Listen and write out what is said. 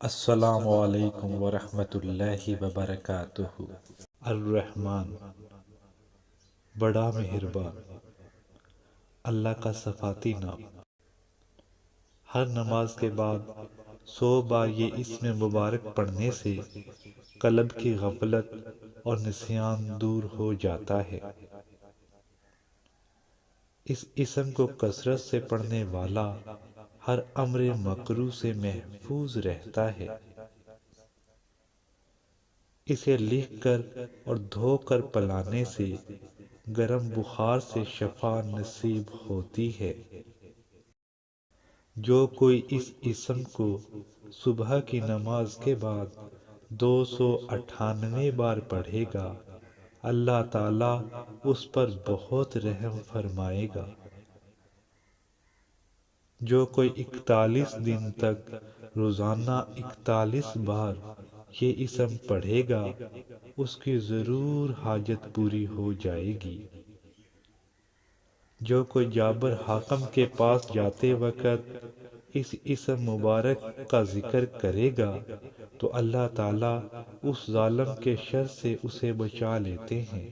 السلام علیکم ورحمۃ اللہ وبرکاتہ۔ الرحمن، بڑا مہربان، اللہ کا صفاتی نام۔ ہر نماز کے بعد 100 بار یہ اسم مبارک پڑھنے سے قلب کی غفلت اور نسیان دور ہو جاتا ہے۔ اس اسم کو کثرت سے پڑھنے والا ہر امر مکروہ سے محفوظ رہتا ہے۔ اسے لکھ کر اور دھو کر پلانے سے گرم بخار سے شفا نصیب ہوتی ہے۔ جو کوئی اس اسم کو صبح کی نماز کے بعد 298 بار پڑھے گا، اللہ تعالیٰ اس پر بہت رحم فرمائے گا۔ جو کوئی 41 دن تک روزانہ 41 بار یہ اسم پڑھے گا، اس کی ضرور حاجت پوری ہو جائے گی۔ جو کوئی جابر حاکم کے پاس جاتے وقت اس اسم مبارک کا ذکر کرے گا تو اللہ تعالیٰ اس ظالم کے شر سے اسے بچا لیتے ہیں۔